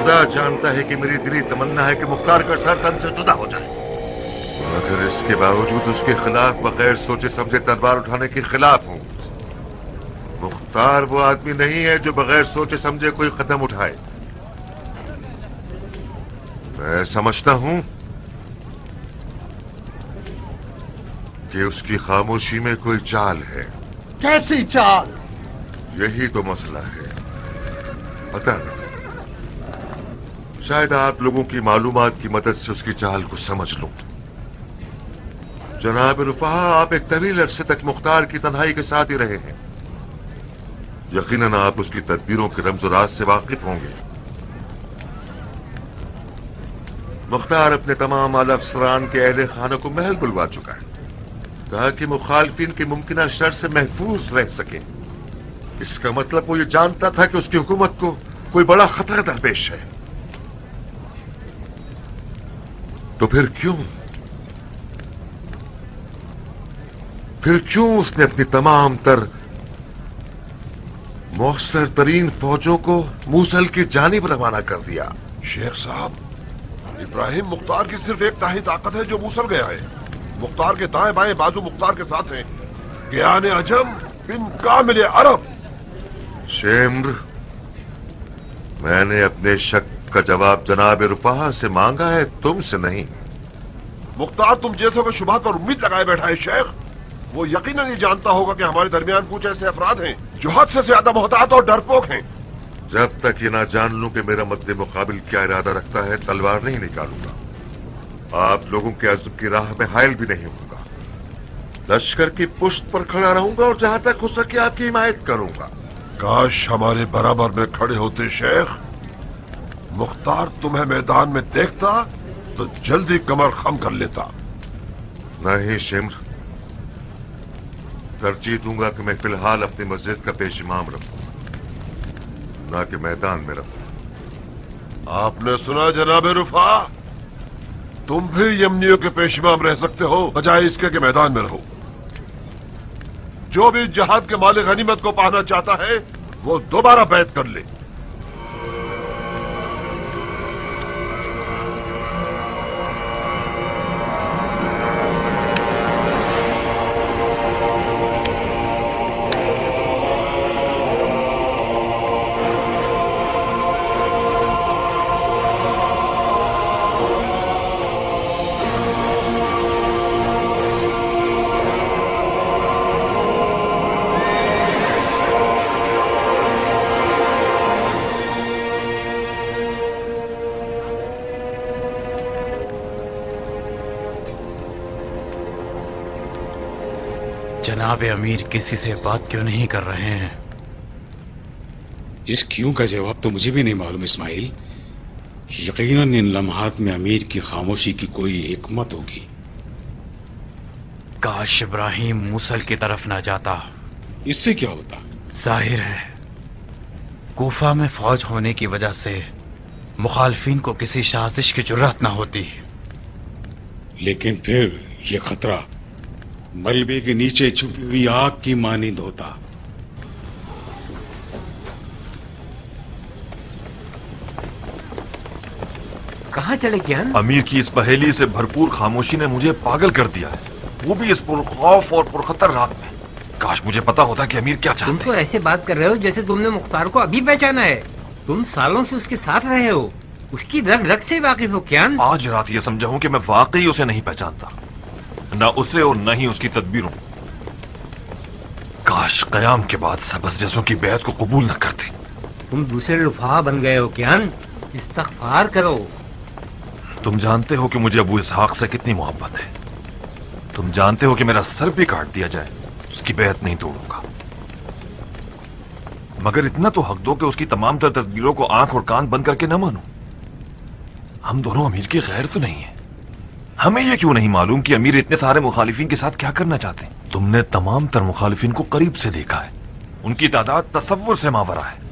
खुदा जानता है कि मेरी दिली तमन्ना है कि मुख्तार का सर तन से जुदा हो जाए, मगर इसके बावजूद उसके खिलाफ बगैर सोचे समझे तलवार उठाने के खिलाफ हूं। मुख्तार वो आदमी नहीं है जो बगैर सोचे समझे कोई कदम उठाए। मैं समझता हूं कि उसकी खामोशी में कोई चाल है। कैसी चाल? यही तो मसला है। पता नहीं, शायद आप लोगों की मालूमात की मदद से उसकी चाल को समझ लूं। जनाब रुफा, आप एक तवील अरसे तक मुख्तार की तन्हाई के साथ ही रहे हैं। यकीनन आप उसकी तदबीरों के रमज़ो राज से वाकिफ होंगे। मुख्तार अपने तमाम आला अफसरान के अहले खानों को महल बुलवा चुका है ताकि मुखालफिन के मुमकिन शर से महफूज रह सके। इसका मतलब वो ये जानता था कि उसकी हुकूमत को कोई बड़ा खतरा दरपेश है। तो फिर क्यों उसने अपनी तमाम तर मौसर तरीन फौजों को मूसल की जानिब रवाना कर दिया? शेख साहब, इब्राहिम मुख्तार की सिर्फ एक ताही ताकत है जो मूसल गया है। मुख्तार के दाएं बाएं बाजू मुख्तार के साथ हैं। ज्ञान अजम बिन कामिल अरब। शेम्र, मैंने अपने शक का जवाब जनाब रुफा से मांगा है, तुमसे नहीं। मुख्तार तुम जैसों के शुबहात पर उम्मीद लगाए बैठा है शेख। वो यकीनन ये जानता होगा कि हमारे दरमियान कुछ ऐसे अफराद हैं जो हद से ज्यादा मोहतात और डरपोक हैं। जब तक ये ना जान लूं कि मेरा मद्दे मुकाबिल क्या इरादा रखता है, तलवार नहीं निकालूंगा। आप लोगों के अज़्म की राह में हायल भी नहीं होगा। लश्कर की पुश्त पर खड़ा रहूंगा और जहां तक हो सके आपकी हिमायत करूंगा। काश हमारे बराबर में खड़े होते शेख। मुख्तार तुम्हें मैदान में देखता तो जल्दी कमर खम कर लेता। नहीं शिम्र, तरजीह दूंगा कि मैं फिलहाल अपनी मस्जिद का पेश इमाम रखूं, ना कि मैदान में रखूं। आपने सुना जनाब रुफा, तुम भी यमनियों के पेश इमाम रह सकते हो बजाय इसके कि मैदान में रहो। जो भी जहाद के मालिक गनीमत को पाना चाहता है वो दोबारा बैत कर ले। जनाब अमीर किसी से बात क्यों नहीं कर रहे हैं? इस क्यों का जवाब तो मुझे भी नहीं मालूम इस्माइल। यकीनन इन लम्हात में अमीर की खामोशी की कोई हिकमत होगी। काश इब्राहिम मूसल की तरफ न जाता। इससे क्या होता? जाहिर है कूफा में फौज होने की वजह से मुखालफिन को किसी साजिश की जुर्रत न होती। लेकिन फिर यह खतरा मलबे के नीचे छुपी हुई आग की मानिंद होता। कहाँ चले ज्ञान? अमीर की इस पहेली से भरपूर खामोशी ने मुझे पागल कर दिया है, वो भी इस पुरखौफ और पुरखतर रात में। काश मुझे पता होता कि अमीर क्या चाहते हैं। तुम तो ऐसे बात कर रहे हो जैसे तुमने मुख्तार को अभी पहचाना है। तुम सालों से उसके साथ रहे हो, उसकी रग रग से वाकिफ हो क्या? आज रात ये समझा हूं कि मैं वाकई उसे नहीं पहचानता, न उसे और न ही उसकी तदबीरों। काश कयाम के बाद सबस जैसों की बैत को कबूल न करते। तुम दूसरे रुफा बन गए हो क्या? इस्तग़फ़ार करो। तुम जानते हो कि मुझे अबू इसहाक से कितनी मोहब्बत है। तुम जानते हो कि मेरा सर भी काट दिया जाए उसकी बैत नहीं तोड़ूंगा, मगर इतना तो हक दो कि उसकी तमाम तर तदबीरों को आंख और कान बंद करके न मानूं। हम दोनों अमीर के गैर तो नहीं है। हमें यह क्यों नहीं मालूम कि अमीर इतने सारे मुखालिफिन के साथ क्या करना चाहते हैं? तुमने तमाम तर मुखालिफिन को करीब से देखा है, उनकी तादाद तसव्वुर से मावरा है।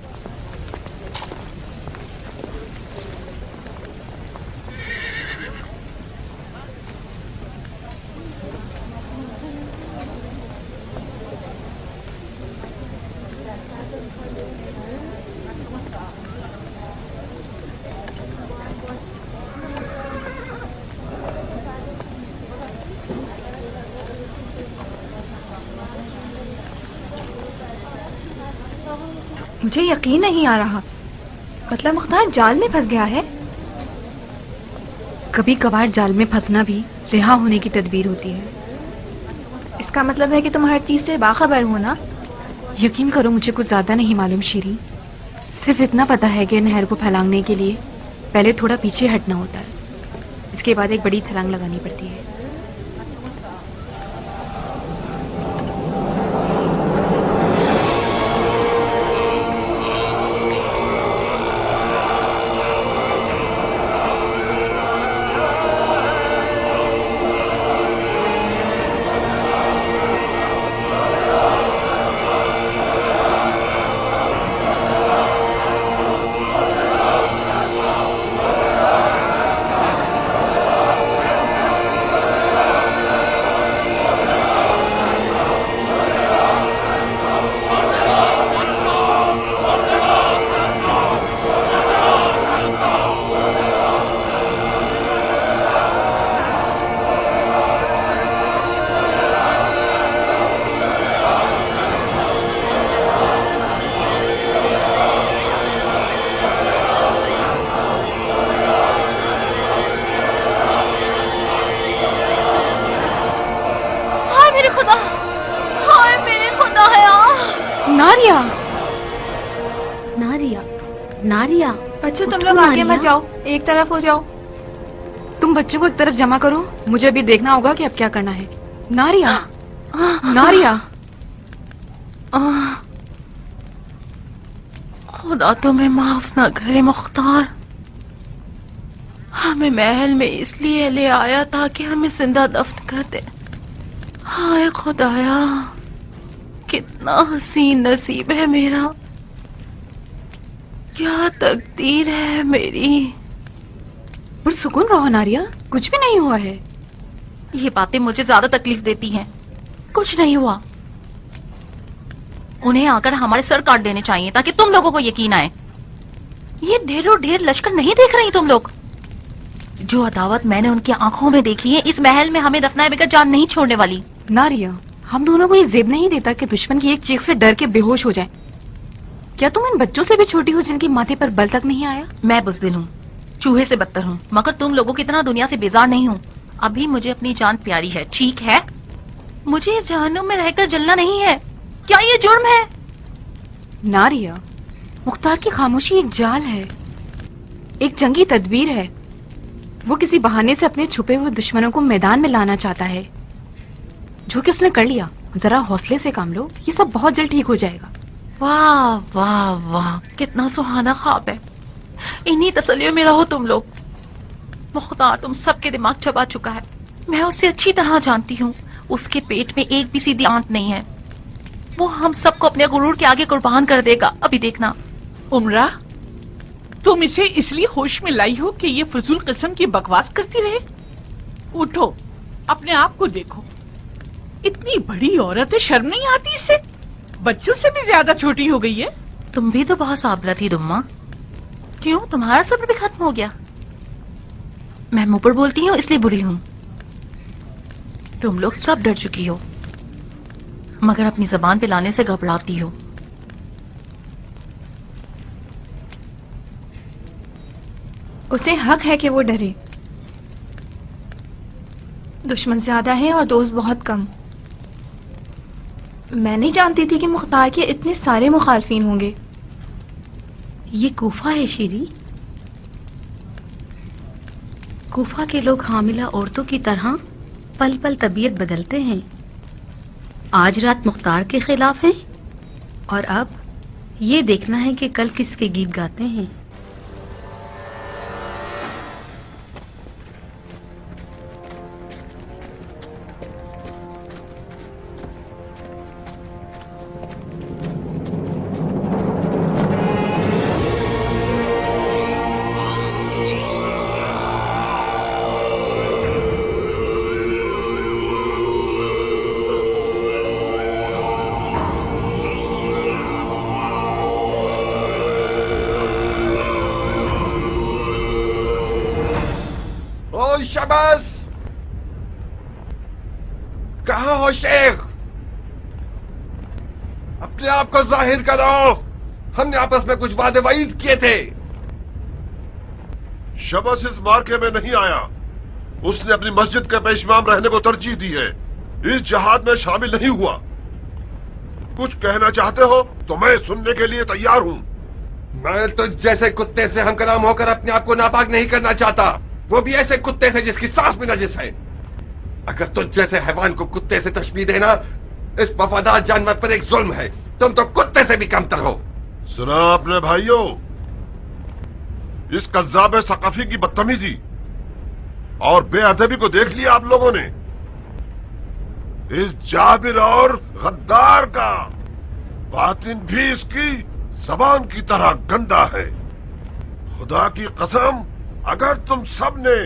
मुझे यकीन नहीं आ रहा। मतलब मुख्तार जाल में फंस गया है। कभी कभार जाल में फंसना भी रिहा होने की तदबीर होती है। इसका मतलब है कि तुम हर चीज से बाखबर हो ना? यकीन करो मुझे कुछ ज्यादा नहीं मालूम शीरी। सिर्फ इतना पता है कि नहर को फैलाने के लिए पहले थोड़ा पीछे हटना होता है, इसके बाद एक बड़ी छलांग लगानी पड़ती है। नारिया, नारिया, नारिया। अच्छा तुम लोग आगे मत जाओ, एक तरफ हो जाओ। तुम बच्चों को एक तरफ जमा करो, मुझे अभी देखना होगा कि अब क्या करना है। नारिया, नारिया। खुदा तुम्हें माफ ना करे मुख्तार। हमें महल में इसलिए ले आया था कि हमें जिंदा दफन कर दे। हाय खुदाया, कितना हसीन नसीब है मेरा, क्या तकदीर है मेरी। पुरसुकून रहो नारिया, कुछ भी नहीं हुआ है। ये बातें मुझे ज्यादा तकलीफ देती हैं। कुछ नहीं हुआ। उन्हें आकर हमारे सर काट देने चाहिए ताकि तुम लोगों को यकीन आए। ये ढेरों ढेर लश्कर नहीं देख रही तुम लोग? जो अदावत मैंने उनकी आंखों में देखी है, इस महल में हमें दफनाए बगैर जान नहीं छोड़ने वाली। नारिया, हम दोनों को ये जेब नहीं देता कि दुश्मन की एक चीख से डर के बेहोश हो जाए। क्या तुम इन बच्चों से भी छोटी हो जिनके माथे पर बल तक नहीं आया? मैं बुज़दिल हूँ, चूहे से बदतर हूँ, मगर तुम लोगों की तरह दुनिया से बेजार नहीं हूँ। अभी मुझे अपनी जान प्यारी है, ठीक है? मुझे इस जहन्नुम में रहकर जलना नहीं है। क्या ये जुर्म है? नारिया, मुख्तार की खामोशी एक जाल है, एक जंगी तदबीर है। वो किसी बहाने से अपने छुपे हुए दुश्मनों को मैदान में लाना चाहता है, जो कि उसने कर लिया। जरा हौसले से काम लो, ये सब बहुत जल्द ठीक हो जाएगा। वाह वाह वाह, कितना सुहाना ख्वाब है। इन्हीं तसल्लियों में रहो तुम लोग। मुख्तार तुम सबके दिमाग चबा चुका है। मैं उससे अच्छी तरह जानती हूँ, उसके पेट में एक भी सीधी आंत नहीं है। वो हम सबको अपने गुरूर के आगे कुर्बान कर देगा, अभी देखना। उमरा, तुम इसे इसलिए होश में लाई हो कि ये फजूल किस्म की बकवास करती रहे? उठो, अपने आप को देखो। इतनी बड़ी औरत है, शर्म नहीं आती इसे? बच्चों से भी ज्यादा छोटी हो गई है। तुम भी तो बहुत साबरा थी दुम्मा। क्यों, तुम्हारा सब्र भी खत्म हो गया? मैं मुंह पर बोलती हूँ इसलिए बुरी हूँ। तुम लोग सब डर चुकी हो, मगर अपनी जबान पे लाने से घबराती हो। उसे हक है कि वो डरे। दुश्मन ज्यादा हैं और दोस्त बहुत कम। मैं नहीं जानती थी कि मुख्तार के इतने सारे मुखालफिन होंगे। ये कूफा है शीरी। कूफा के लोग हामिला औरतों की तरह पल पल तबीयत बदलते हैं। आज रात मुख्तार के खिलाफ हैं और अब ये देखना है कि कल किसके गीत गाते हैं। शबास, कहाँ हो शेख? अपने आप को जाहिर करो। हमने आपस में कुछ वादे वाईद किए थे। शबस इस मार्के में नहीं आया। उसने अपनी मस्जिद के पेशमाम रहने को तरजीह दी है। इस जहाद में शामिल नहीं हुआ। कुछ कहना चाहते हो तो मैं सुनने के लिए तैयार हूँ। मैं तो जैसे कुत्ते से हमकलाम होकर अपने आप को नापाक नहीं करना चाहता, वो भी ऐसे कुत्ते से जिसकी सांस भी नजिस है। अगर तुझ जैसे हैवान को कुत्ते से तशबीह देना इस वफादार जानवर पर एक जुल्म है। तुम तो कुत्ते से भी कमतर हो। सुना आपने भाइयों, इस कज्जाब सकाफी की बदतमीजी और बेअदबी को देख लिया आप लोगों ने। इस जाबिर और गद्दार का बातिन भी इसकी जबान की तरह गंदा है। खुदा की कसम, अगर तुम सब ने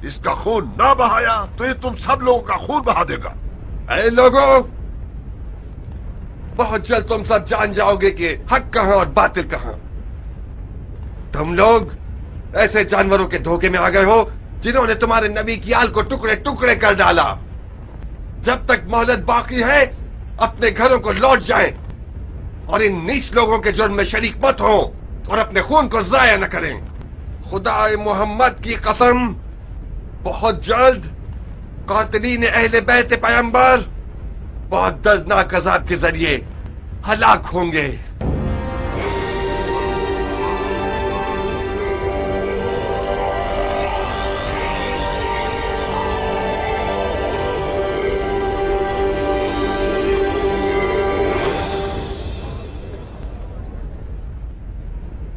इसका खून ना बहाया तो ये तुम सब लोगों का खून बहा देगा। ऐ लोगों, बहुत जल्द तुम सब जान जाओगे कि हक कहां और बातिल कहां। तुम लोग ऐसे जानवरों के धोखे में आ गए हो जिन्होंने तुम्हारे नबी की आल को टुकड़े टुकड़े कर डाला। जब तक मोहलत बाकी है अपने घरों को लौट जाएं और इन नीच लोगों के जुर्म में शरीक मत हो और अपने खून को जाया न करें। खुदा मोहम्मद की कसम, बहुत जल्द कातिलीन अहले बैत पैगंबर बहुत दर्दनाक अजाब के जरिए हलाक होंगे।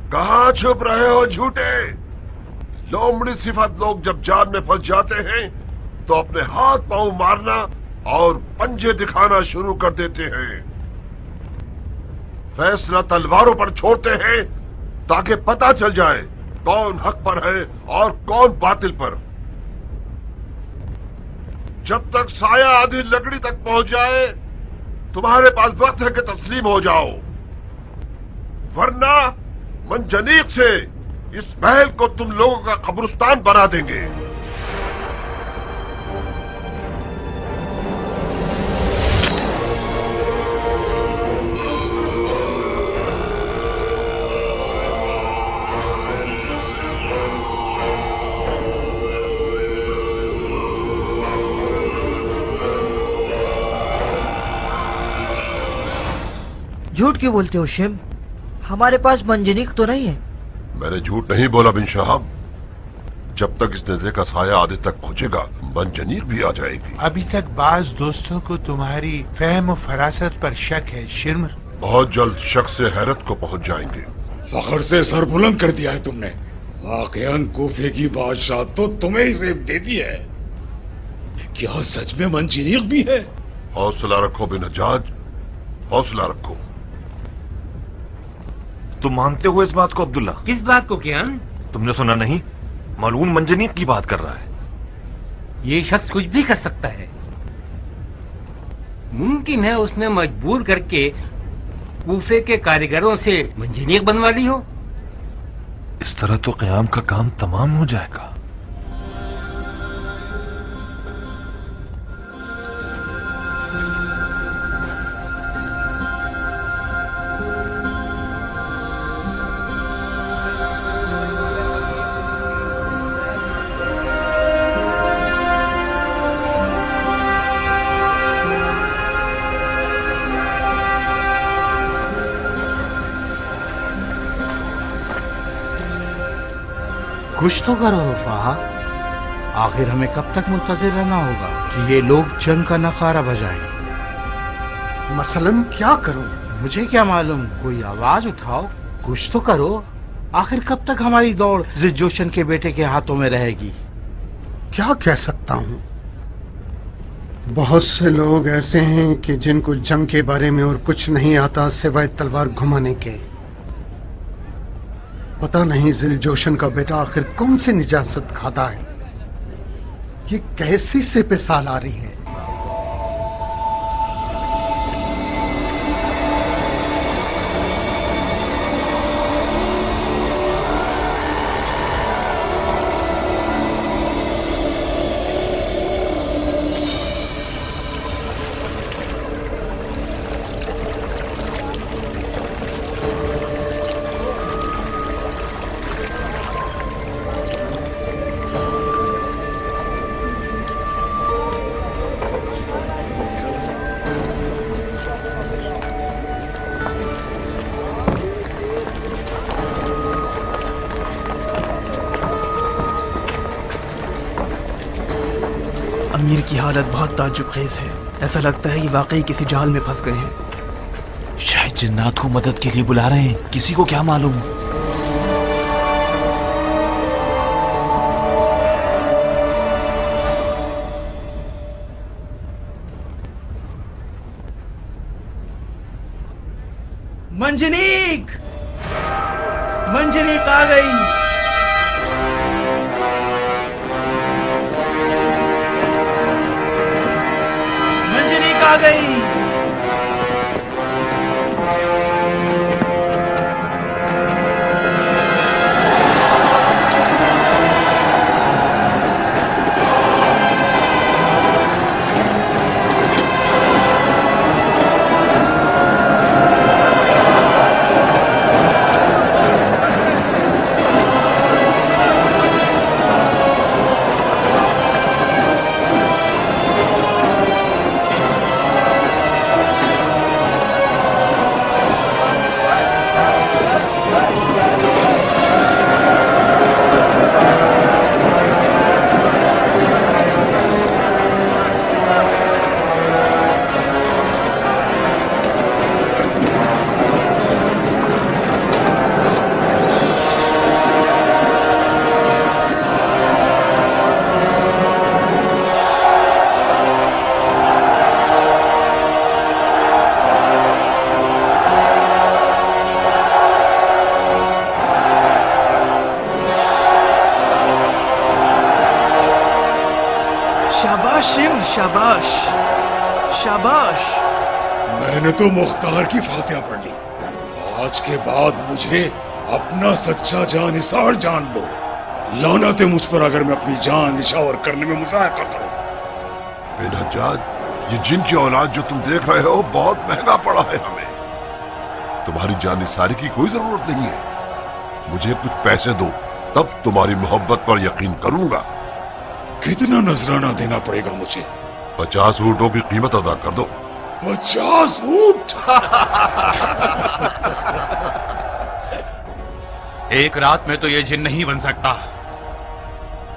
कहां छुप रहे हो झूठे? लोमड़ी सिफत लोग जब जान में फंस जाते हैं तो अपने हाथ पांव मारना और पंजे दिखाना शुरू कर देते हैं। फैसला तलवारों पर छोड़ते हैं ताकि पता चल जाए कौन हक पर है और कौन बातिल पर। जब तक साया आधी लकड़ी तक पहुंच जाए तुम्हारे पास वक्त है कि तस्लीम हो जाओ, वरना मंजनीक से इस महल को तुम लोगों का कब्रिस्तान बना देंगे। झूठ क्यों बोलते हो शिम? हमारे पास मंजनीक तो नहीं है। मैंने झूठ नहीं बोला बिन शहाब। जब तक इस नजर का साया आधे तक पहुंचेगा मंजनीक भी आ जाएगी। अभी तक बाज दोस्तों को तुम्हारी फहम और फरासत पर शक है शिर्म। बहुत जल्द शक से हैरत को पहुंच जाएंगे। फखर से सर बुलंद कर दिया है तुमने। वाकयान कूफे की बादशाह तो तुम्हें ही जेब दे दी है। क्या सच में मंजनीक भी है? हौसला रखो बिन हज्जाज, हौसला रखो। तुम मानते हो इस बात को अब्दुल्ला? किस बात को कियान? तुमने सुना नहीं? मलून मंजनीक की बात कर रहा है। ये शख्स कुछ भी कर सकता है। मुमकिन है उसने मजबूर करके कूफे के कारीगरों से मंजनीक बनवा ली हो। इस तरह तो क़याम का काम तमाम हो जाएगा। कुछ तो करो वफा। आखिर हमें कब तक मुंतजिर रहना होगा कि ये लोग जंग का नखारा बजाएं? मसलन क्या करूं? मुझे क्या मालूम, कोई आवाज उठाओ, कुछ तो करो। आखिर कब तक हमारी दौड़ जिद जोशन के बेटे के हाथों में रहेगी? क्या कह सकता हूं? बहुत से लोग ऐसे हैं कि जिनको जंग के बारे में और कुछ नहीं आता सिवाय तलवार घुमाने के। पता नहीं जिल जोशन का बेटा आखिर कौन सी निजात खाता है। ये कैसी से पे साल आ रही है। अमीर की हालत बहुत ताज्जुबखेज है। ऐसा लगता है कि वाकई किसी जाल में फंस गए हैं। शायद जिन्नात को मदद के लिए बुला रहे हैं, किसी को क्या मालूम। मंजनीक, मंजनीक आ गई। मंजनीक आ गई। शाबाश शिव, शाबाश शाबाश। मैंने तो मुख्तार की फातिहा पढ़ ली। आज के बाद मुझे अपना सच्चा जानिसार जान लो। लानत है मुझ पर अगर मैं अपनी जान निछावर करने में मुजाहरा करूं। बेनजाद, ये जिन की औलाद जो तुम देख रहे हो बहुत महंगा पड़ा है हमें। तुम्हारी जान निसारी की कोई जरूरत नहीं है। मुझे कुछ पैसे दो, तब तुम्हारी मोहब्बत पर यकीन करूंगा। कितना नजराना देना पड़ेगा मुझे? 50 ऊँटों की कीमत अदा कर दो। 50 ऊँट? एक रात में तो ये जिन नहीं बन सकता।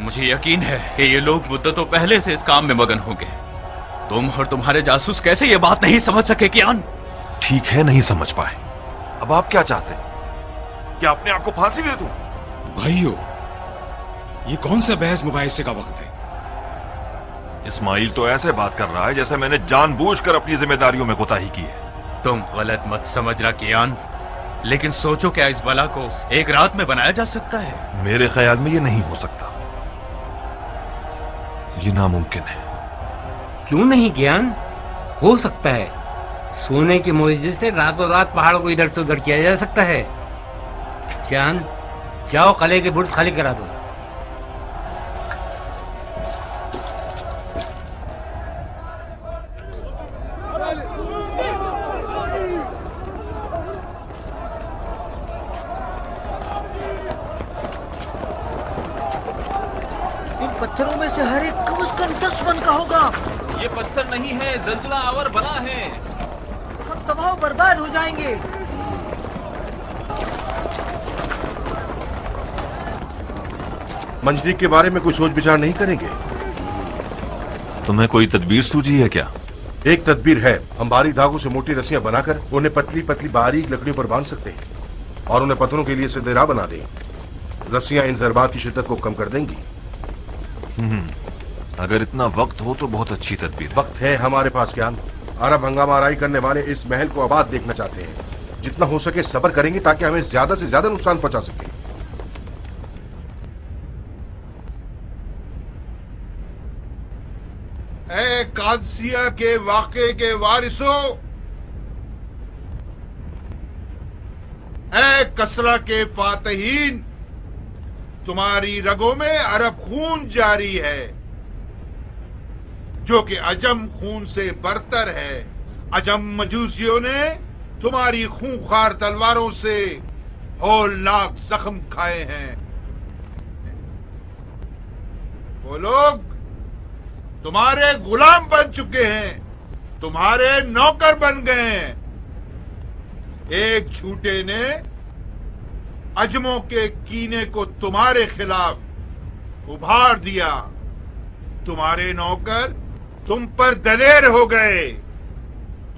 मुझे यकीन है कि ये लोग मुद्दतों पहले से इस काम में मगन होंगे। तुम और तुम्हारे जासूस कैसे ये बात नहीं समझ सके कियान? ठीक है, नहीं समझ पाए। अब आप क्या चाहते हैं? क्या अपने आप को फांसी दे दूं? भाइयों, ये कौन सा बहस मुबाहिसे का वक्त है? इस्माइल तो ऐसे बात कर रहा है जैसे मैंने जानबूझकर अपनी जिम्मेदारियों में कोताही की है। तुम गलत मत समझना कियान, लेकिन सोचो क्या इस बला को एक रात में बनाया जा सकता है? मेरे ख्याल में ये नहीं हो सकता। ये नामुमकिन है। क्यों नहीं ज्ञान? हो सकता है। सोने के मुआवजे से रातों रात पहाड़ों को इधर से उधर किया जा सकता है। ज्ञान, जाओ कले के बुर्ज खाली करा दो। पत्थरों में से हर एक कम से कम 10 मन का होगा। ये पत्थर नहीं है, जलजला आवर बला है। हम तबाह बर्बाद हो जाएंगे। मंजनीक के बारे में कोई सोच विचार नहीं करेंगे? तुम्हें कोई तदबीर सूझी है क्या? एक तदबीर है। हम भारी धागों से मोटी रस्सियां बनाकर उन्हें पतली पतली बारीक लकड़ियों पर बांध सकते हैं और उन्हें पत्थरों के लिए सीधे राह बना दें। रस्सियां इन जरबात की शिद्दत को कम कर देंगी। अगर इतना वक्त हो तो बहुत अच्छी तदबीर। वक्त है हमारे पास ज्ञान। अरब हंगामा आराई करने वाले इस महल को आबाद देखना चाहते हैं। जितना हो सके सब्र करेंगे ताकि हमें ज्यादा से ज्यादा नुकसान पहुंचा सके। ए कादसिया के वाक़े के वारिसों, ए कसरा के फातहीन, तुम्हारी रगों में अरब खून जारी है जो कि अजम खून से बरतर है। अजम मजूसियों ने तुम्हारी खूंखार तलवारों से होलनाक जख्म खाए हैं। वो लोग तुम्हारे गुलाम बन चुके हैं, तुम्हारे नौकर बन गए हैं। एक झूठे ने अजमों के कीने को तुम्हारे खिलाफ उभार दिया तुम्हारे नौकर तुम पर दलेर हो गए,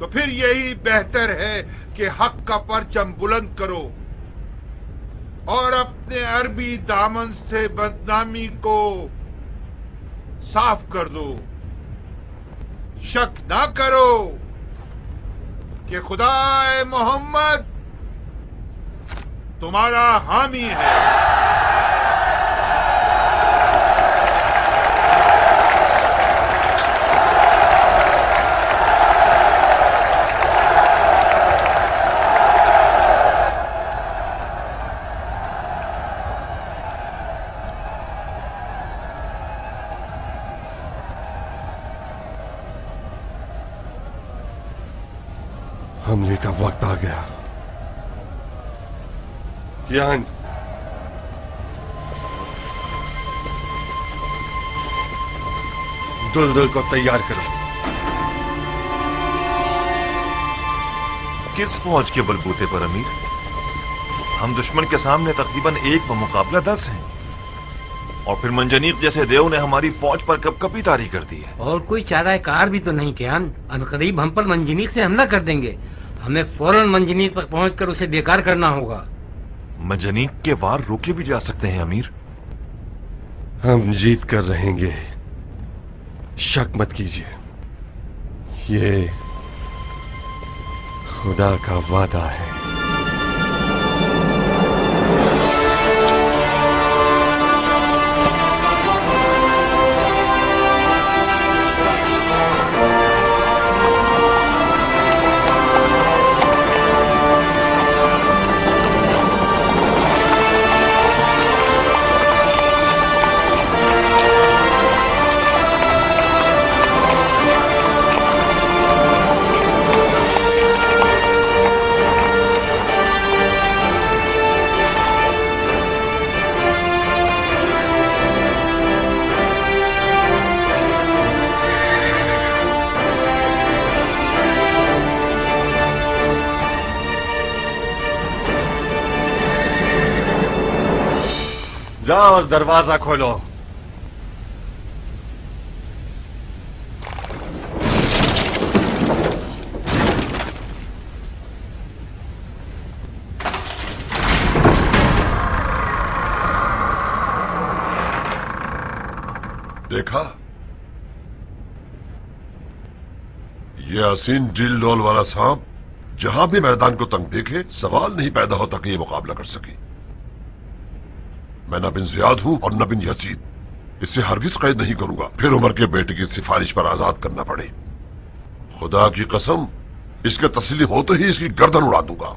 तो फिर यही बेहतर है कि हक का परचम बुलंद करो और अपने अरबी दामन से बदनामी को साफ कर दो। शक ना करो कि खुदाए मोहम्मद तुम्हारा हामी है। हमले का वक्त आ गया। ज्ञान दुलदुल को तैयार करो। किस फौज के बलबूते पर अमीर? हम दुश्मन के सामने तकरीबन 1 बमुकाबला 10 हैं, और फिर मंजनीक जैसे देव ने हमारी फौज पर कपकपी तारी कर दी है। और कोई चारा कार भी तो नहीं कियान। अनकरीब हम पर मंजनीक से हमला कर देंगे। हमें फौरन मंजनीक तक पहुंचकर उसे बेकार करना होगा। मंजनीक के वार रोके भी जा सकते हैं अमीर। हम जीत कर रहेंगे, शक मत कीजिए। ये खुदा का वादा है। जाओ और दरवाजा खोलो। देखा, ये हसीन ड्रिल डोल वाला सांप जहां भी मैदान को तंग देखे सवाल नहीं पैदा होता कि ये मुकाबला कर सके। मैं न बिन जियाद हूं और न बिन यजीद। इससे हरगिज कैद नहीं करूंगा, फिर उमर के बेटे की सिफारिश पर आजाद करना पड़े। खुदा की कसम, इसके तस्लीम होते ही इसकी गर्दन उड़ा दूंगा।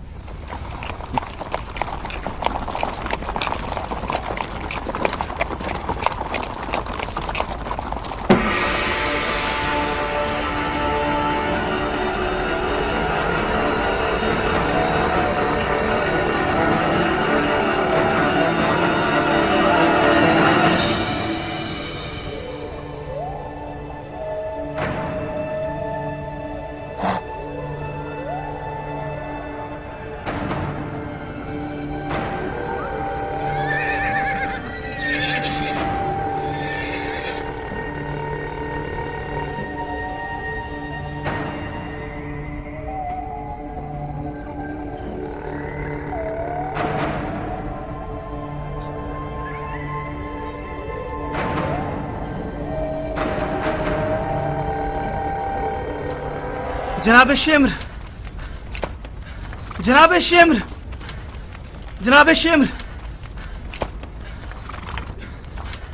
जनाब शेम्र, जनाब शेम्र, जनाब शेम्र,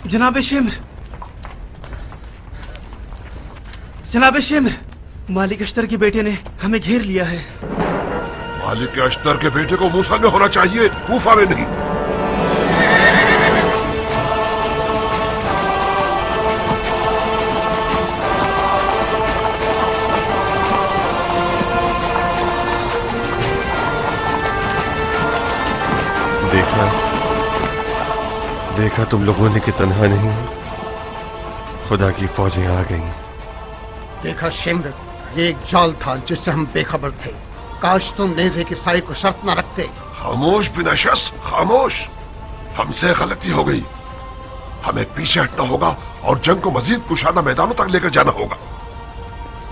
जनाब शेम्र, जनाब शेम्र, मालिक अश्तर के बेटे ने हमें घेर लिया है। मालिक अश्तर के बेटे को मूसा में होना चाहिए, कूफा में नहीं। देखा तुम लोगों ने कि तन्हा नहीं, खुदा की फौजें आ गईं। देखा शिम्र, ये एक जाल था जिससे हम बेखबर थे। काश तुम नेज़े की साई को शर्त न रखते। खामोश बिन अशस, खामोश। हमसे गलती हो गई। हमें पीछे हटना होगा और जंग को मजीद कुशादा मैदानों तक लेकर जाना होगा।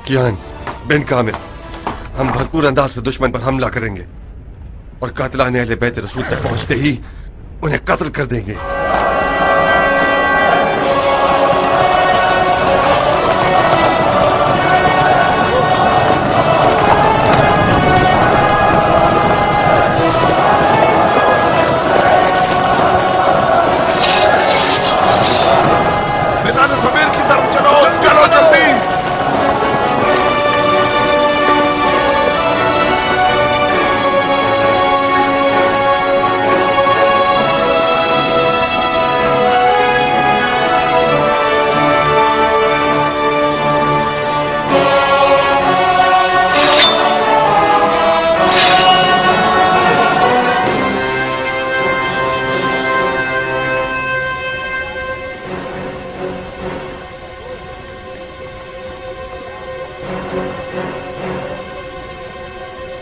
कियान बिन कामिल, हम भरपूर अंदाज से दुश्मन पर हमला करेंगे और कातिलाने अहले बैत रसूल तक पहुंचते ही उन्हें कत्ल कर देंगे। मैदान ज़मीर की तरफ चलो, चलो जल्दी।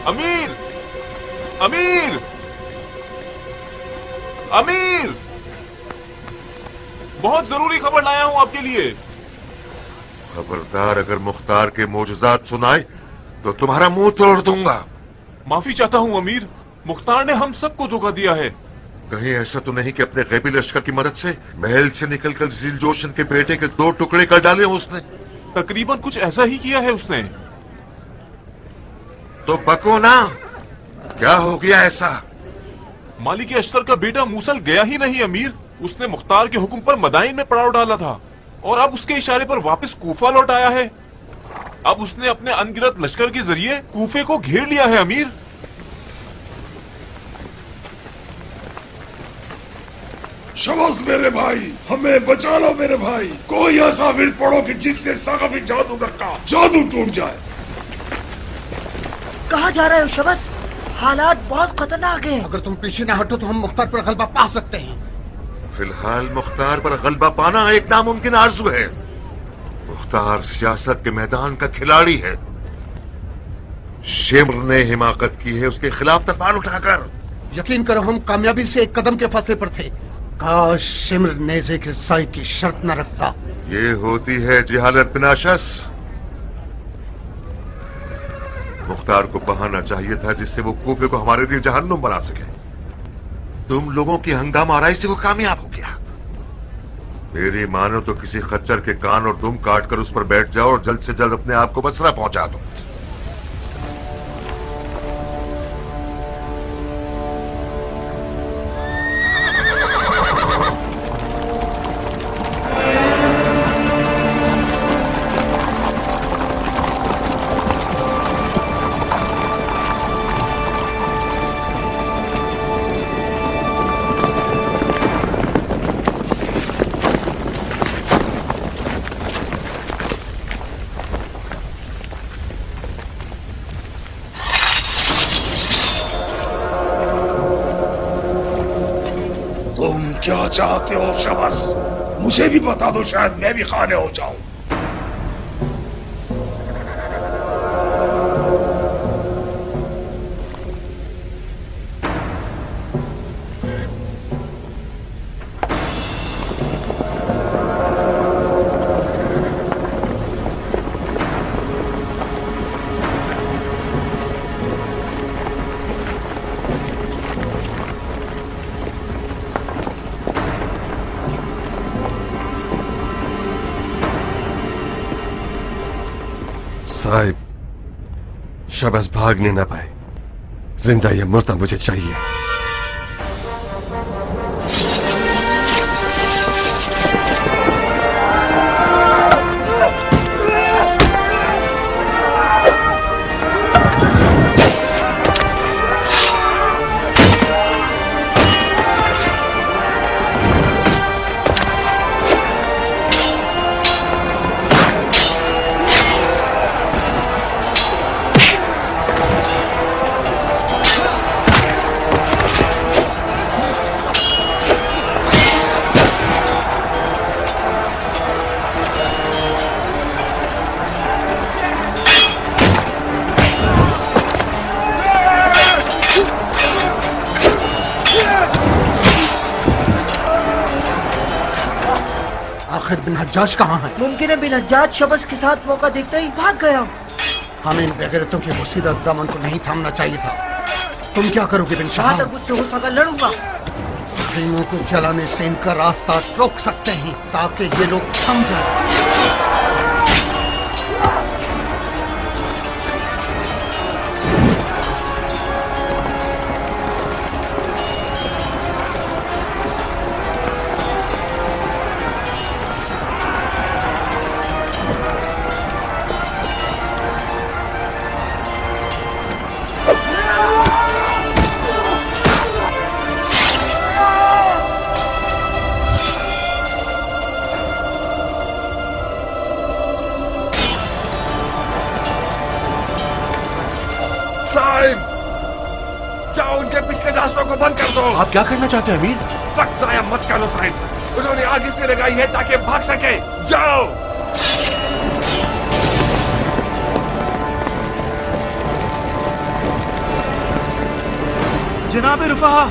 अमीर, अमीर, अमीर, बहुत जरूरी खबर लाया हूं आपके लिए। खबरदार, अगर मुख्तार के मोजज़ात सुनाए तो तुम्हारा मुंह तोड़ दूंगा। माफी चाहता हूं अमीर, मुख्तार ने हम सबको धोखा दिया है। कहीं ऐसा तो नहीं कि अपने गैबी लश्कर की मदद से महल से निकलकर ज़ील जोशन के बेटे के 2 टुकड़े कर डाले उसने? तकरीबन कुछ ऐसा ही किया है उसने। तो बको ना, क्या हो गया ऐसा? मालिक अश्तर का बेटा मूसल गया ही नहीं अमीर। उसने मुख्तार के हुक्म पर मदाइन में पड़ाव डाला था और अब उसके इशारे पर वापस कूफा लौट आया है। अब उसने अपने अनगिनत लश्कर के जरिए कूफे को घेर लिया है अमीर। शबाश मेरे भाई, हमें बचा लो मेरे भाई। कोई ऐसा विल पड़ो कि जिससे सकाफी जादूगर का जादू टूट जाए। कहाँ जा रहे हो शबस? हालात बहुत खतरनाक हैं। अगर तुम पीछे न हटो तो हम मुख्तार पर गलबा पा सकते हैं। फिलहाल मुख्तार पर गलबा पाना एक नामुमकिन आरज़ू है। मुख्तार सियासत के मैदान का खिलाड़ी है। शिम्र ने हिमाकत की है उसके खिलाफ तलवार उठाकर। यकीन करो, हम कामयाबी से एक कदम के फासले पर थे। काश शिम्र नेज़े के साई की शर्त न रखता। ये होती है जिहालत बिनाशस। मुख्तार को बहाना चाहिए था जिससे वो कूफे को हमारे लिए जहन्नुम बना सके। तुम लोगों की हंगामा आराई से वो कामयाब हो गया। मेरी मानो तो किसी खच्चर के कान और दुम काट कर उस पर बैठ जाओ और जल्द से जल्द अपने आप को बसरा पहुंचा दो। क्या चाहते हो शबस? मुझे भी बता दो, शायद मैं भी खाने हो जाऊं। साहिब, शबस भागने न पाए। जिंदा या मुर्दा मुझे चाहिए। आखिर बिन हज्जाज कहाँ है? मुमकिन है बिन हज्जाज शबस के साथ मौका देखते ही भाग गया। हमें इन बेगैरतों की मुसीबत दामन को नहीं थामना चाहिए था। तुम क्या करोगे बिन जहाँ शाह? तक मुझसे हो सका लड़ूंगा। खैमों को जलाने से इनका रास्ता रोक सकते हैं ताकि ये लोग थम जाएं। जाओ उनके पिछले रास्तों को बंद कर दो। आप क्या करना चाहते हैं अमीर? वक्त जाया मत करो साहिब। उन्होंने आग इसलिए लगाई है ताकि भाग सके। जाओ। जनाब रुफाहा,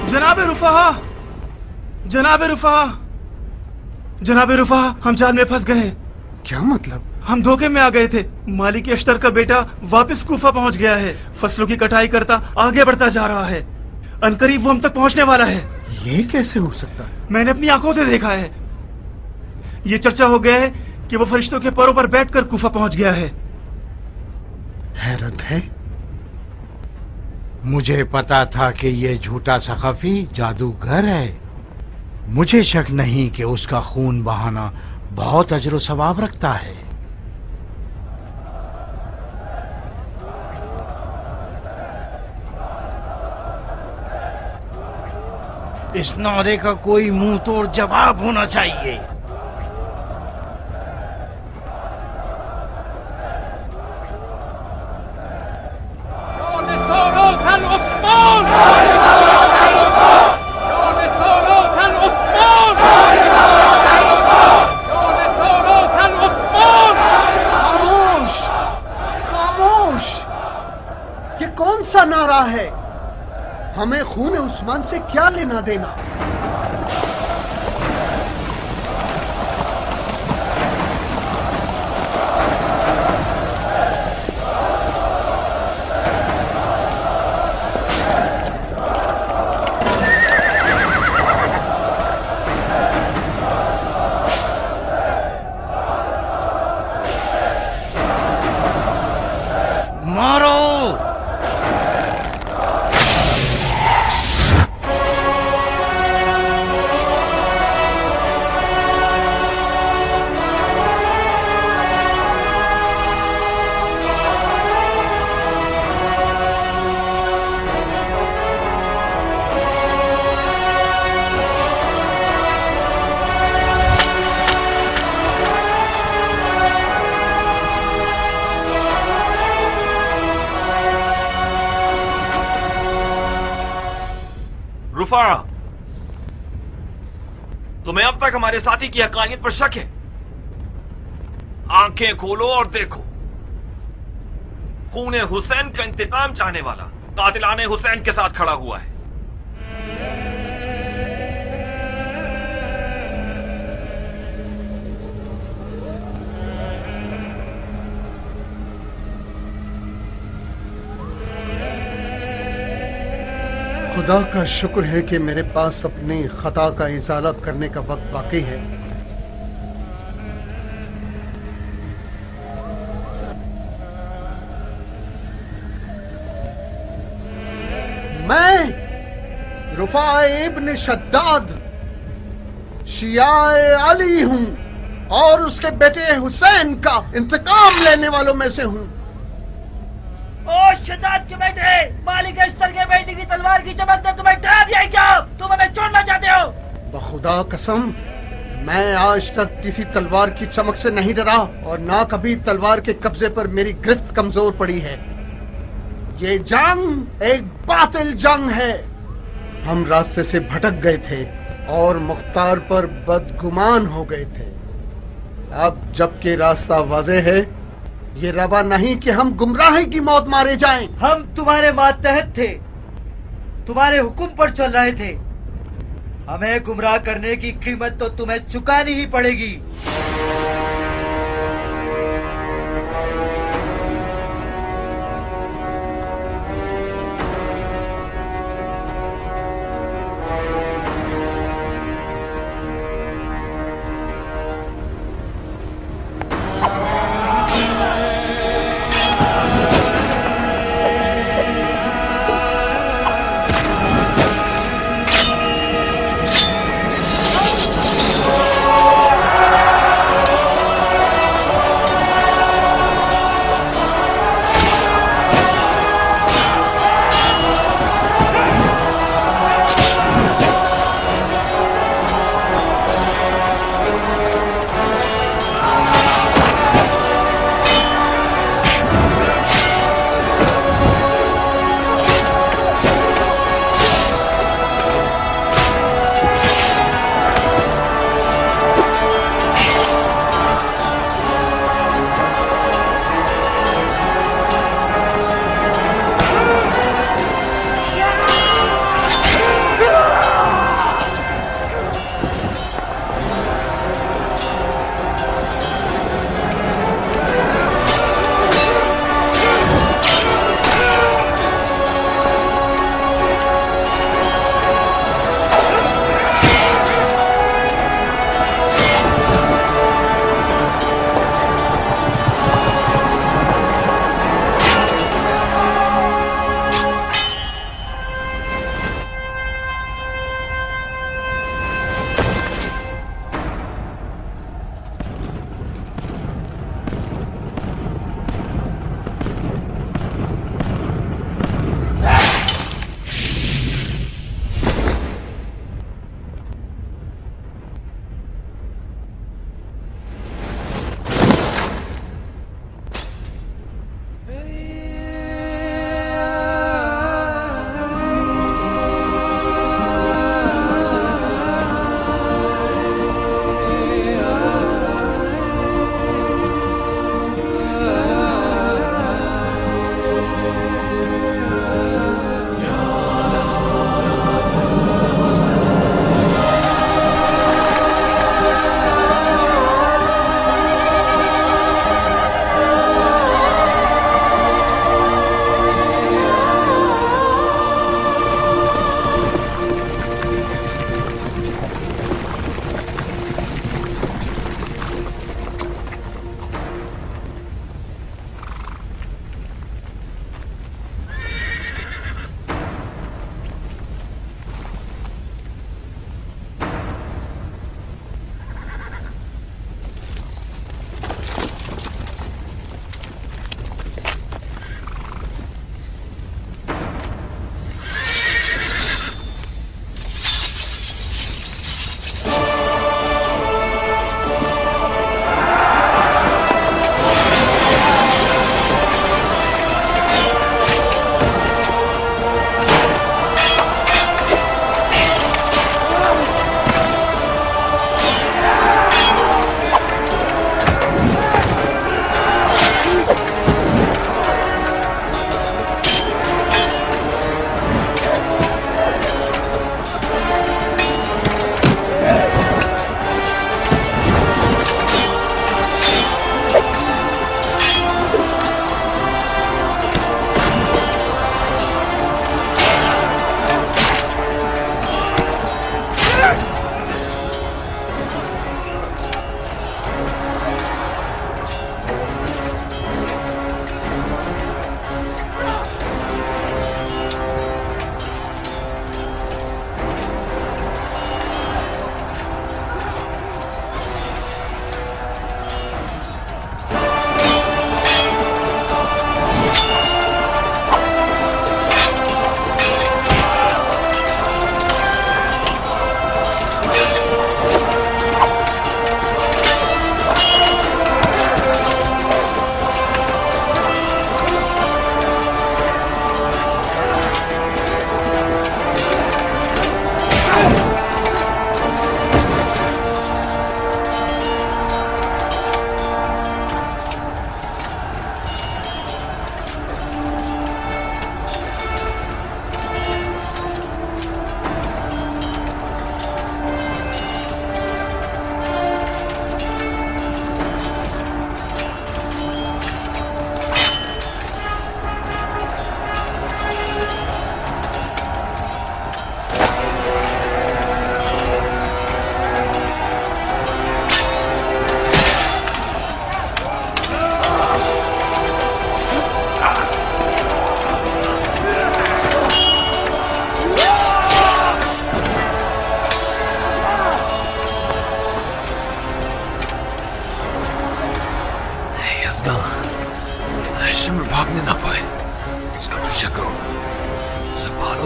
जनाब रुफाहा, जनाब रुफाहा, जनाब रुफाहा, हम जाल में फंस गए हैं। क्या मतलब? हम धोखे में आ गए थे। मालिक अश्तर का बेटा वापस कूफा पहुंच गया है। फसलों की कटाई करता आगे बढ़ता जा रहा है। अनकरीब वो हम तक पहुंचने वाला है। ये कैसे हो सकता है? मैंने अपनी आंखों से देखा है। ये चर्चा हो गया है कि वो फरिश्तों के पैरों पर बैठकर कूफा पहुंच गया है। हैरत है। मुझे पता था कि ये झूठा सखाफी जादूगर है। मुझे शक नहीं कि उसका खून बहाना बहुत अजर सवाब रखता है। इस नारे का कोई मुंह तोड़ जवाब होना चाहिए। खामोश, खामोश। ये कौन सा नारा है? हमें खून उस्मान से क्या लेना देना? मारो। रुफा, तुम्हें अब तक हमारे साथी की हकानियत पर शक है? आंखें खोलो और देखो। खूने हुसैन का इंतकाम चाहने वाला कातिलाने हुसैन के साथ खड़ा हुआ है। खुदा का शुक्र है कि मेरे पास अपनी खता का इजाला करने का वक्त बाकी है। मैं रुफाए इब्न शद्दाद शियाए अली हूं और उसके बेटे हुसैन का इंतकाम लेने वालों में से हूं। ओ शद्दाद के बेटे, मालिक अस्तर के बेटे की तलवार की चमक ने तुम्हें डरा दिया क्या? तुम हमें छोड़ना चाहते हो? बखुदा कसम, मैं आज तक किसी तलवार की चमक से नहीं डरा और ना कभी तलवार के कब्जे पर मेरी गिरफ्त कमजोर पड़ी है। ये जंग एक बातिल जंग है। हम रास्ते से भटक गए थे और मुख्तार पर बदगुमान हो गए थे। अब जबकि रास्ता वाज़ेह है, ये रवा नहीं कि हम गुमराही की मौत मारे जाएं। हम तुम्हारे मातहत थे, तुम्हारे हुक्म पर चल रहे थे। हमें गुमराह करने की कीमत तो तुम्हें चुकानी ही पड़ेगी।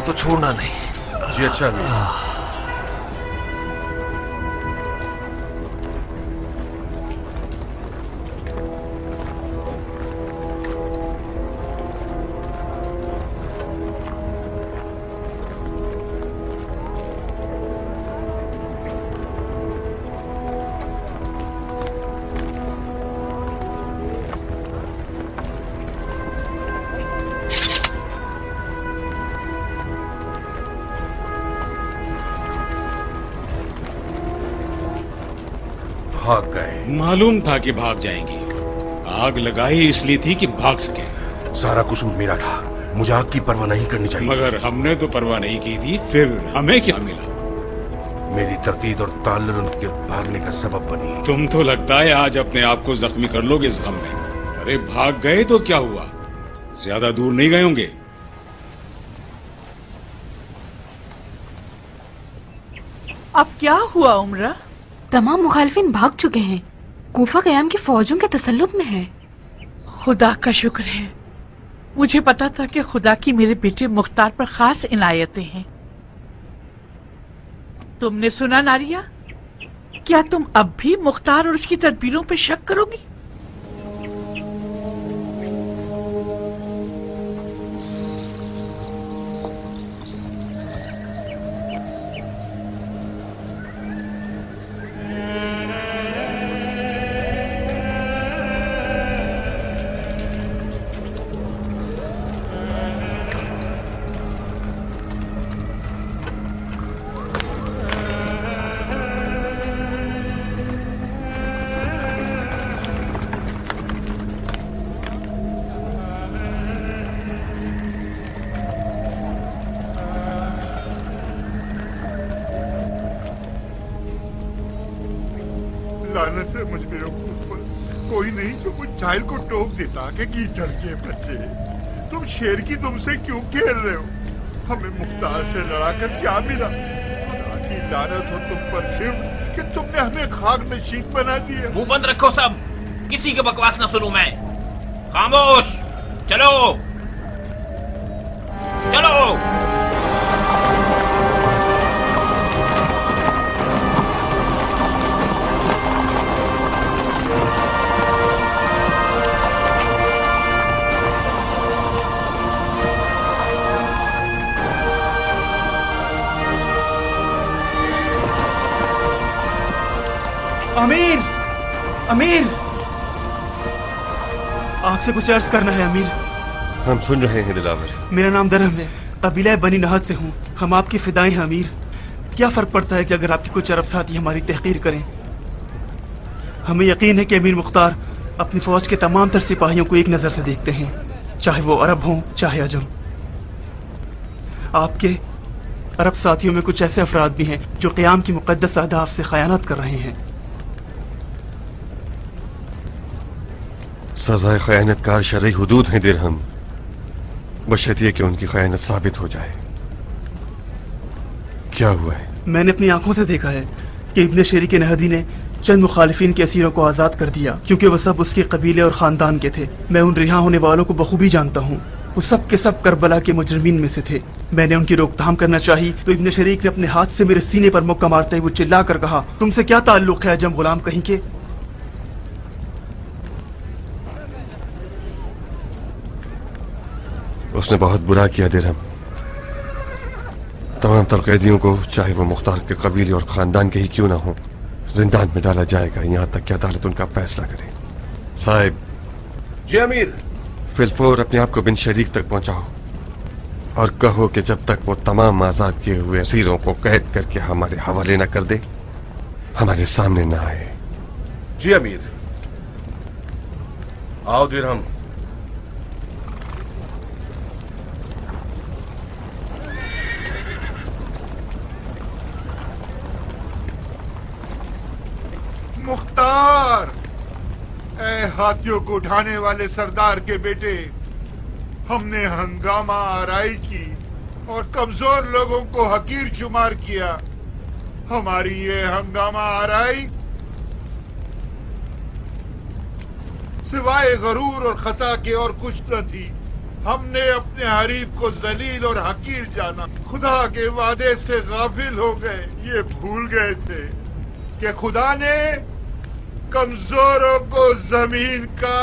तो छोड़ना नहीं। जी अच्छा अमीर। भाग गए। मालूम था कि भाग जाएंगे। आग लगाई इसलिए थी कि भाग सके। सारा कसूर मेरा था, मुझे आग की परवाह नहीं करनी चाहिए। मगर हमने तो परवाह नहीं की थी, फिर हमें क्या मिला? मेरी तरकीद और ताल्लुल उनके भागने का सबब बनी। तुम तो लगता है आज अपने आप को जख्मी कर लोगे इस गम में। अरे भाग गए तो क्या हुआ, ज्यादा दूर नहीं गए होंगे। अब क्या हुआ उमरा? तमाम मुखालिफिन भाग चुके हैं। कूफा क़याम की फौजों के तसल्लुत में है। खुदा का शुक्र है, मुझे पता था कि खुदा की मेरे बेटे मुख्तार पर खास इनायतें हैं। तुमने सुना नारिया? क्या तुम अब भी मुख्तार और उसकी तदबीरों पर शक करोगी? लानत है मुझ बेवकूफ पर। कोई नहीं जो मुझ जाहिल को टोक देता कि कीचड़ के बच्चे, तुम शेर की दुम से क्यों खेल रहे हो? हमें मुख्तार से लड़ाकर क्या मिला? खुदा की लानत हो तुम पर शिव कि तुमने हमें खाक नशीन बना दिया। मुंह बंद रखो सब, किसी की बकवास न सुनूं मैं। खामोश, चलो चलो। अमीर, अमीर, आपसे कुछ अर्ज करना है अमीर। हम सुन रहे हैं दिलावर। मेरा नाम दरहम है, कबीला बनी नहद से हूँ। हम आपकी फिदाएं हैं अमीर। क्या फर्क पड़ता है कि अगर आपके कुछ अरब साथी हमारी तहकीर करें? हमें यकीन है कि अमीर मुख्तार अपनी फौज के तमाम तर सिपाहियों को एक नजर से देखते हैं, चाहे वो अरब हों चाहे अजम। आपके अरब साथियों में कुछ ऐसे अफराद भी हैं जो क़याम की मुक़द्दस अहदाफ से खयानत कर रहे हैं। सजाए खयानतकार शरई हुदूद हैं दिरहम, बशर्त ये कि उनकी खयानत साबित हो जाए। क्या हुआ है? मैंने अपनी आंखों से देखा है कि इब्न शरीक नहदी ने चंद मुखालिफिन के असीरों को आजाद कर दिया, क्योंकि वह सब उसके कबीले और खानदान के थे। मैं उन रिहा होने वालों को बखूबी जानता हूँ। वो सब के सब करबला के मुजरिमीन में से थे। मैंने उनकी रोकथाम करना चाही तो इब्न शरीक ने अपने हाथ से मेरे सीने पर मुक्का मारते हुए चिल्ला कर कहा, तुमसे क्या ताल्लुक है अजम गुलाम कहीं के? उसने बहुत बुरा किया दिरहम। तमाम तर कैदियों को, चाहे वो मुख्तार के कबीले और खानदान के ही क्यों ना हो, जिंदान में डाला जाएगा, यहाँ तक कि अदालत उनका फैसला करे। साहिब। जी अमीर। फिलफोर अपने आप को बिन शरीक तक पहुंचाओ और कहो कि जब तक वो तमाम आजाद किए हुए असीरों को कैद करके हमारे हवाले न कर दे, हमारे सामने न आए। जी अमीर। आओ दिरहम। मुख्तार, ऐ हाथियों को उठाने वाले सरदार के बेटे, हमने हंगामा आराई की और कमजोर लोगों को हकीर शुमार किया। हमारी ये हंगामा आराई सिवाय गरूर और खता के और कुछ न थी। हमने अपने हरीफ को जलील और हकीर जाना, खुदा के वादे से गाफिल हो गए। ये भूल गए थे कि खुदा ने कमजोरों को जमीन का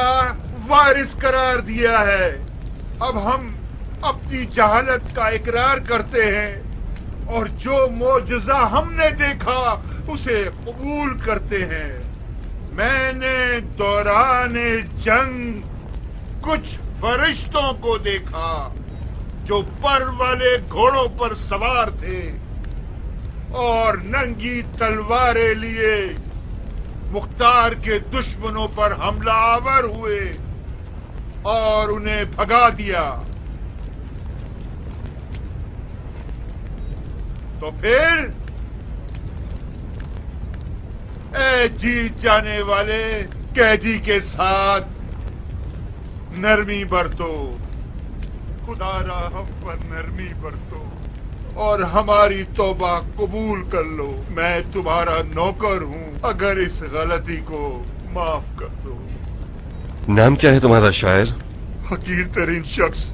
वारिस करार दिया है। अब हम अपनी जहालत का इकरार करते हैं और जो मोजज़ा हमने देखा उसे कबूल करते हैं। मैंने दौरान जंग कुछ फरिश्तों को देखा जो पर वाले घोड़ों पर सवार थे और नंगी तलवारें लिए मुख्तार के दुश्मनों पर हमला आवर हुए और उन्हें भगा दिया। तो फिर ए जीत जाने वाले कैदी के साथ नरमी बरतो, खुदारा हम पर नरमी बरतो और हमारी तौबा कबूल कर लो। मैं तुम्हारा नौकर हूँ, अगर इस गलती को माफ कर दो। नाम क्या है तुम्हारा शायर? हकीर तरीन शख्स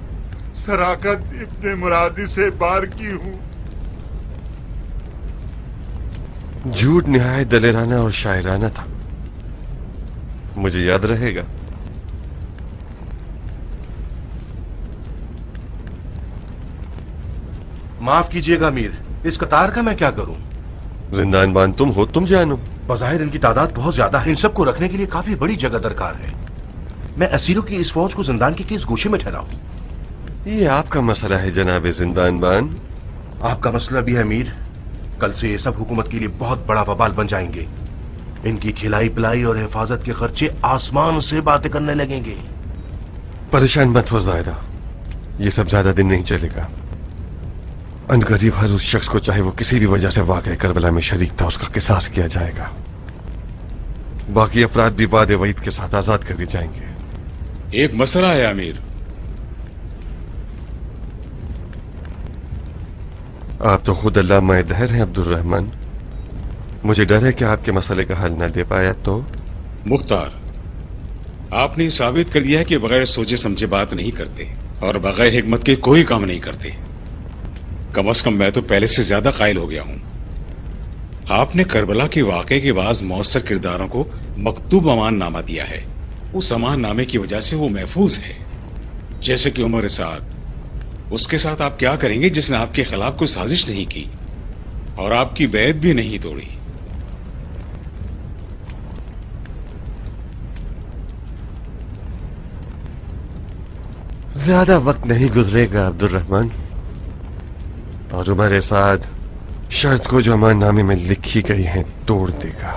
सराकत इब्ने मुरादी से बार की हूँ। झूठ निहायत दलेराना और शायराना था, मुझे याद रहेगा। माफ कीजिएगा अमीर, इस कतार का मैं क्या करूं? जिंदानबान तुम हो, तुम जानो। बज़ाहिर इनकी तादाद बहुत ज्यादा है, इन सबको रखने के लिए काफी बड़ी जगह दरकार है। मैं असीरों की इस फौज को जिंदान के किस गोशे में ठहराऊं? ये आपका मसला है जनाब जिंदानबान। आपका मसला भी है अमीर। कल से ये सब हुकूमत के लिए बहुत बड़ा वबाल बन जाएंगे। इनकी खिलाई पिलाई और हिफाजत के खर्चे आसमान से बातें करने लगेंगे। परेशान मत हो ज़ाहिरा, ये सब ज्यादा दिन नहीं चलेगा। अनकरीब हर उस शख्स को, चाहे वो किसी भी वजह से वाक़या करबला में शरीक था, उसका किसास किया जाएगा। बाकी अफराद भी वादे वईद के साथ आजाद कर दिए जाएंगे। एक मसला है अमीर। आप तो खुद अल्लाह मायदहर हैं अब्दुल रहमान। मुझे डर है कि आपके मसले का हल न दे पाया तो। मुख्तार, आपने साबित कर दिया है कि बगैर सोचे समझे बात नहीं करते और बगैर हिकमत के कोई काम नहीं करते। कम से कम मैं तो पहले से ज्यादा कायल हो गया हूं। आपने करबला के वाकये के बाद मौसर किरदारों को मकतूब अमाननामा दिया है। उस अमाननामे की वजह से वो महफूज है। जैसे कि उमर साद, उसके साथ आप क्या करेंगे जिसने आपके खिलाफ कोई साजिश नहीं की और आपकी बैत भी नहीं तोड़ी? ज्यादा वक्त नहीं गुजरेगा अब्दुल रहमान, और तुम्हारे साथ शर्त को जो अमाननामे में लिखी गई है तोड़ देगा।